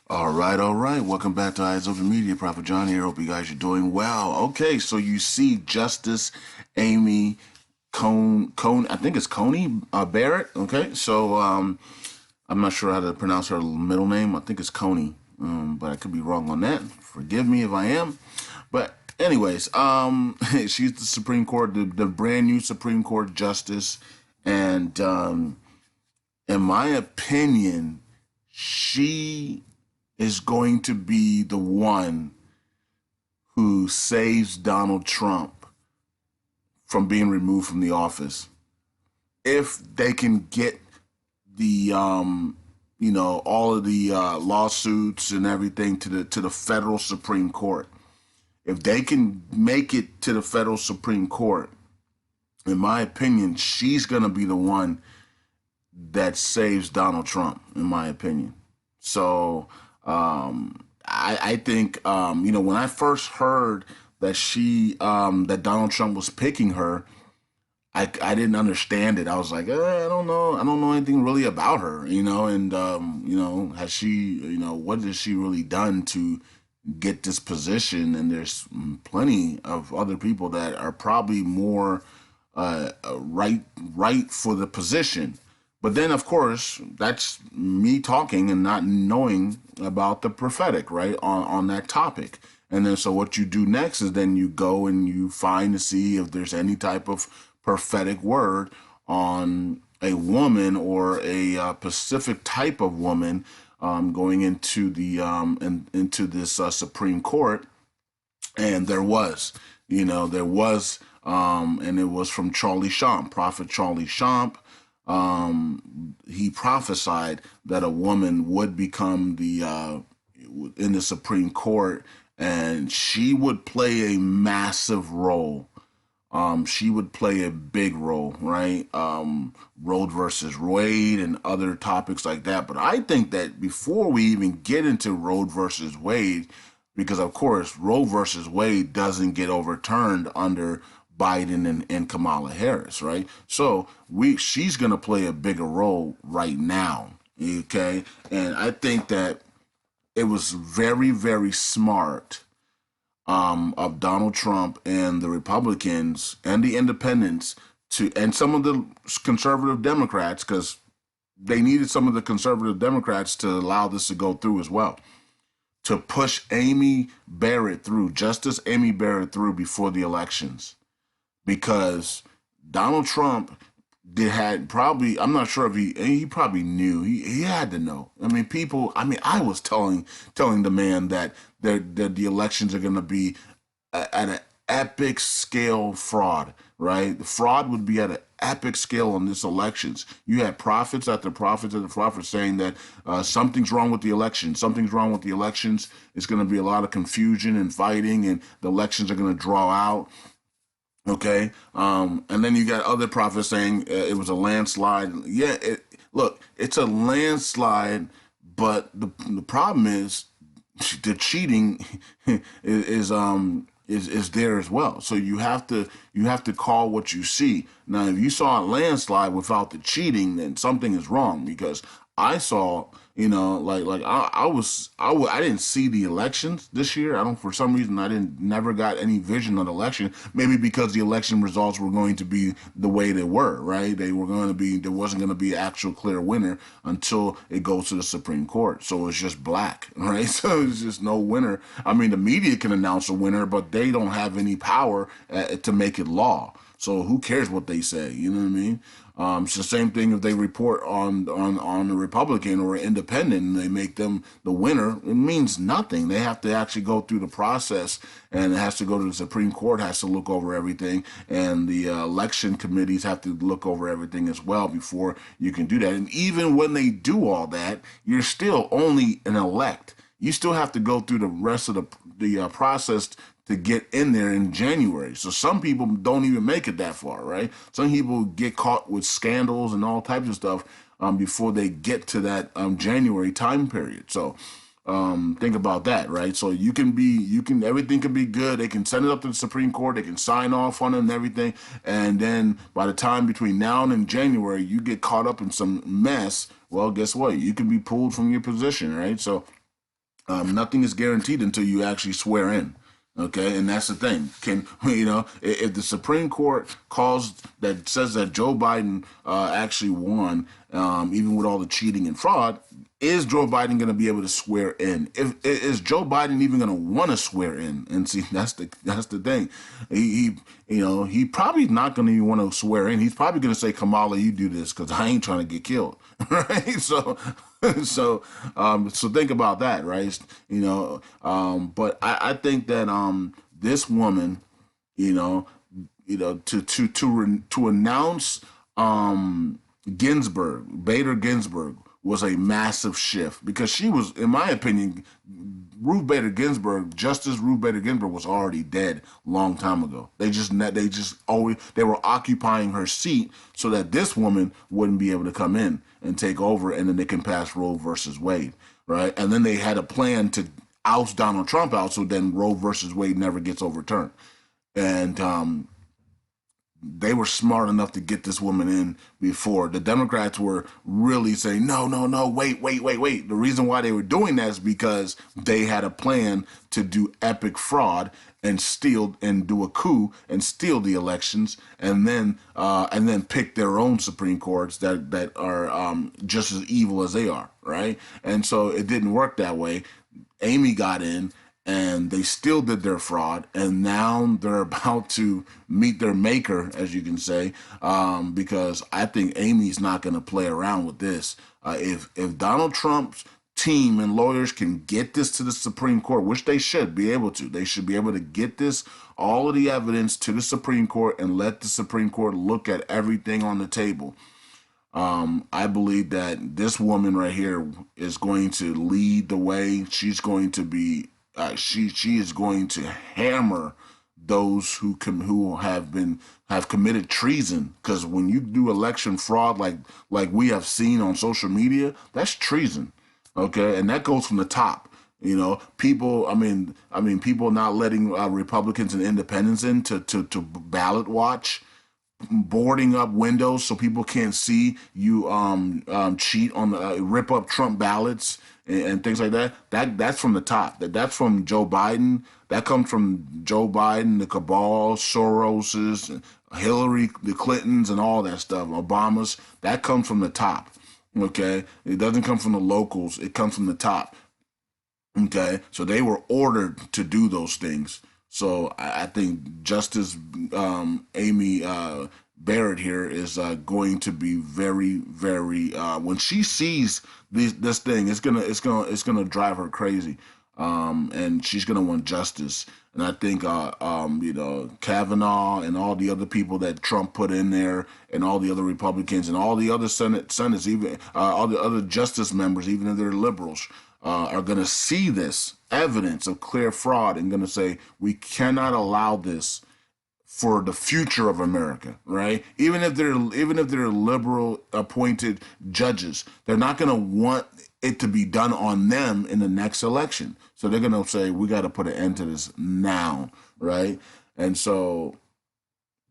All right. Welcome back to Eyes Open Media. Prophet John here. Hope you guys are doing well. Okay, so you see Justice Amy I think it's Coney Barrett. Okay, so I'm not sure how to pronounce her middle name. I think it's Coney, but I could be wrong on that. Forgive me if I am. But anyways, she's the Supreme Court, the brand new Supreme Court justice, and in my opinion, she is going to be the one who saves Donald Trump from being removed from the office. If they can get the all of the lawsuits and everything to the federal Supreme Court. If they can make it to the federal Supreme Court, in my opinion, she's going to be the one that saves Donald Trump, in my opinion. So I think when I first heard that that Donald Trump was picking her, I didn't understand it. I was like, I don't know. I don't know anything really about her, and has she, what has she really done to get this position? And there's plenty of other people that are probably more right for the position. But then, of course, that's me talking and not knowing about the prophetic, right, on that topic. And then, so what you do next is then you go and you find to see if there's any type of prophetic word on a woman or a specific type of woman going into into this Supreme Court. And there was, and it was from Charlie Champ, Prophet Charlie Champ. He prophesied that a woman would become in the Supreme Court, and she would play a massive role. She would play a big role, right? Roe versus Wade and other topics like that. But I think that before we even get into Roe versus Wade, because of course Roe versus Wade doesn't get overturned under Biden and Kamala Harris, right? So she's gonna play a bigger role right now, okay? And I think that it was very, very smart of Donald Trump and the Republicans and the independents and some of the conservative Democrats, because they needed some of the conservative Democrats to allow this to go through as well, to push Justice Amy Barrett through before the elections, because Donald Trump had probably, I'm not sure if he probably knew, he had to know. I mean, I was telling the man that the elections are going to be at an epic scale fraud, right? The fraud would be at an epic scale on this elections. You had prophets after prophets after prophets saying that something's wrong with the election. Something's wrong with the elections. It's going to be a lot of confusion and fighting, and the elections are going to draw out. Okay. And then you got other prophets saying it was a landslide. Yeah. Look, it's a landslide, but the problem is the cheating is there as well. So you have to call what you see. Now, if you saw a landslide without the cheating, then something is wrong, because I saw, I didn't see the elections this year. I don't, for some reason, I never got any vision of the election. Maybe because the election results were going to be the way they were, right? They were going to be, there wasn't going to be an actual clear winner until it goes to the Supreme Court. So it's just black, right? So it's just no winner. I mean, the media can announce a winner, but they don't have any power to make it law. So who cares what they say? You know what I mean? It's the same thing if they report on a Republican or an independent and they make them the winner. It means nothing. They have to actually go through the process, and it has to go to the Supreme Court, has to look over everything, and the election committees have to look over everything as well before you can do that. And even when they do all that, you're still only an elect. You still have to go through the rest of the process to get in there in January. So some people don't even make it that far, right? Some people get caught with scandals and all types of stuff before they get to that January time period. So think about that, right? So everything can be good. They can send it up to the Supreme Court. They can sign off on it and everything. And then by the time between now and January, you get caught up in some mess. Well, guess what? You can be pulled from your position, right? So Nothing is guaranteed until you actually swear in. Okay, and that's the thing. Can if the Supreme Court calls that says that Joe Biden actually won, even with all the cheating and fraud, is Joe Biden going to be able to swear in? Is Joe Biden even going to want to swear in? And see, that's the thing. He probably not going to even want to swear in. He's probably going to say, Kamala, you do this because I ain't trying to get killed, right? So think about that, right? But I think that this woman, to announce Bader Ginsburg was a massive shift because she was, in my opinion, Justice Ruth Bader Ginsburg was already dead long time ago. They were occupying her seat so that this woman wouldn't be able to come in and take over, and then they can pass Roe versus Wade, right? And then they had a plan to oust Donald Trump out, so then Roe versus Wade never gets overturned. And they were smart enough to get this woman in before. The Democrats were really saying, no, wait. The reason why they were doing that is because they had a plan to do epic fraud and steal and do a coup and steal the elections, and then pick their own Supreme Courts that are just as evil as they are, right? And so it didn't work that way. Amy got in, and they still did their fraud, and now they're about to meet their maker, as you can say, because I think Amy's not going to play around with this. If Donald Trump's team and lawyers can get this to the Supreme Court, which they should be able to, they should be able to get all of the evidence to the Supreme Court and let the Supreme Court look at everything on the table. I believe that this woman right here is going to lead the way. She's going to be she is going to hammer those who have committed treason, because when you do election fraud like we have seen on social media, that's treason, okay? And that goes from the top. People. People not letting Republicans and independents in to ballot watch, boarding up windows so people can't see you cheat on rip up Trump ballots and things like that. That's from the top. That's from Joe Biden. That comes from Joe Biden, the cabal, Soros's, Hillary, the Clintons, and all that stuff. Obama's. That comes from the top. Okay, it doesn't come from the locals. It comes from the top. Okay, so they were ordered to do those things. So I think Justice Amy Barrett here is going to be very, very. When she sees this thing, it's gonna drive her crazy, and she's gonna want justice. And I think Kavanaugh and all the other people that Trump put in there, and all the other Republicans and all the other Senates, even all the other justice members, even if they're liberals, are going to see this evidence of clear fraud and going to say, we cannot allow this for the future of America, right? Even if they're liberal appointed judges, they're not going to want it to be done on them in the next election. So they're going to say, we got to put an end to this now, right? And so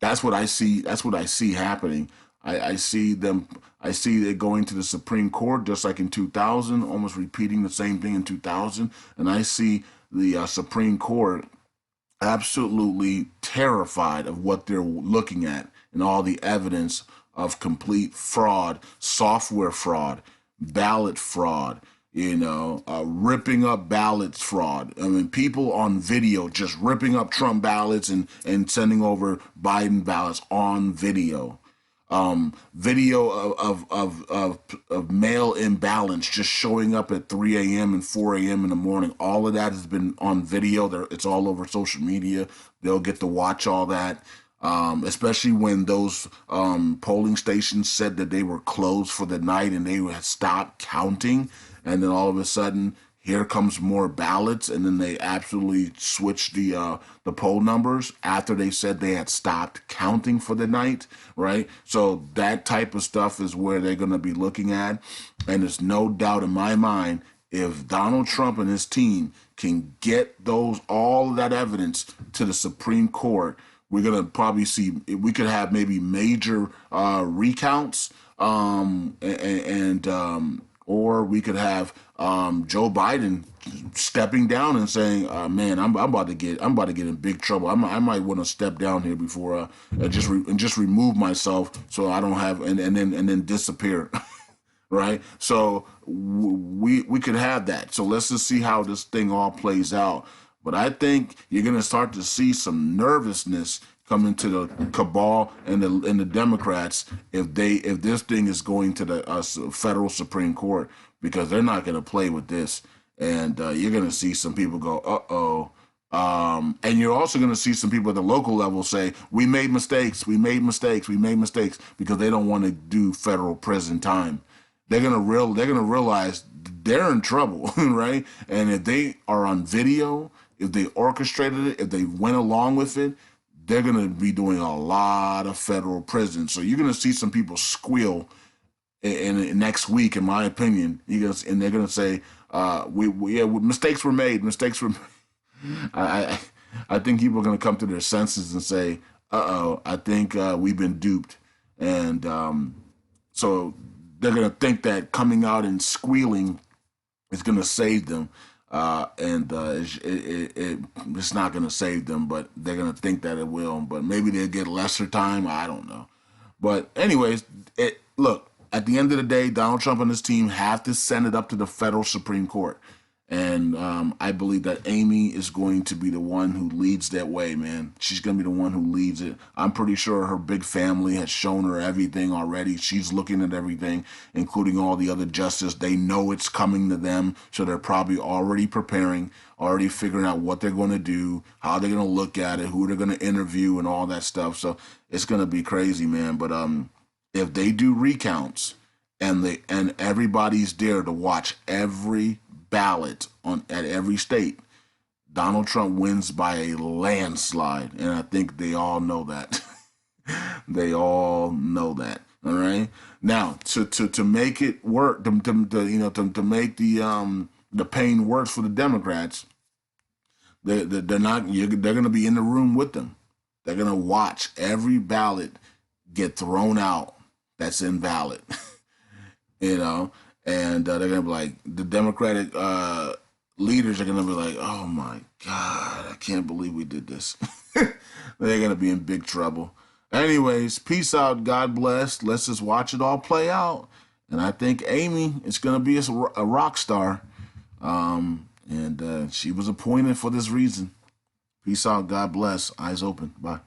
that's what I see. That's what I see happening. I see it going to the Supreme Court, just like in 2000, almost repeating the same thing in 2000. And I see the Supreme Court absolutely terrified of what they're looking at and all the evidence of complete fraud, software fraud, ballot fraud, ripping up ballots fraud. I mean, people on video just ripping up Trump ballots and sending over Biden ballots on video. Video of mail imbalance just showing up at 3 a.m. and 4 a.m. in the morning. All of that has been on video. It's all over social media. They'll get to watch all that, especially when those polling stations said that they were closed for the night and they had stopped counting. And then all of a sudden, here comes more ballots, and then they absolutely switched the poll numbers after they said they had stopped counting for the night, right? So that type of stuff is where they're going to be looking at, and there's no doubt in my mind, if Donald Trump and his team can get all of that evidence to the Supreme Court, we're going to probably see, we could have maybe major recounts, or we could have Joe Biden stepping down and saying, "Man, I'm about to get in big trouble. I might want to step down here before just remove myself so I don't have and then disappear." Right? So we could have that. So let's just see how this thing all plays out. But I think you're going to start to see some nervousness come into the cabal and the Democrats if this thing is going to the federal Supreme Court, because they're not going to play with this, and you're going to see some people go, uh-oh. And you're also going to see some people at the local level say, we made mistakes, because they don't want to do federal prison time. They're gonna realize they're in trouble, right? And if they are on video, if they orchestrated it, if they went along with it, they're gonna be doing a lot of federal prison. So you're gonna see some people squeal in next week, in my opinion. And they're gonna say, mistakes were made. I think people are gonna come to their senses and say, uh-oh, I think we've been duped, and so they're going to think that coming out and squealing is going to save them. It's not going to save them, but they're going to think that it will. But maybe they'll get lesser time. I don't know. But anyways, look, at the end of the day, Donald Trump and his team have to send it up to the federal Supreme Court. And I believe that Amy is going to be the one who leads that way, man. She's going to be the one who leads it. I'm pretty sure her big family has shown her everything already. She's looking at everything, including all the other justice. They know it's coming to them, so they're probably already preparing, already figuring out what they're going to do, how they're going to look at it, who they're going to interview, and all that stuff. So it's going to be crazy, man. But if they do recounts and everybody's there to watch every ballot at every state, Donald Trump wins by a landslide, and I think they all know that. They all know that. All right. Now, to make it work, to make the pain worse for the Democrats, they're going to be in the room with them. They're going to watch every ballot get thrown out that's invalid. And they're going to be like, the Democratic leaders are going to be like, oh my God, I can't believe we did this. They're going to be in big trouble. Anyways, peace out. God bless. Let's just watch it all play out. And I think Amy is going to be a rock star. And she was appointed for this reason. Peace out. God bless. Eyes open. Bye.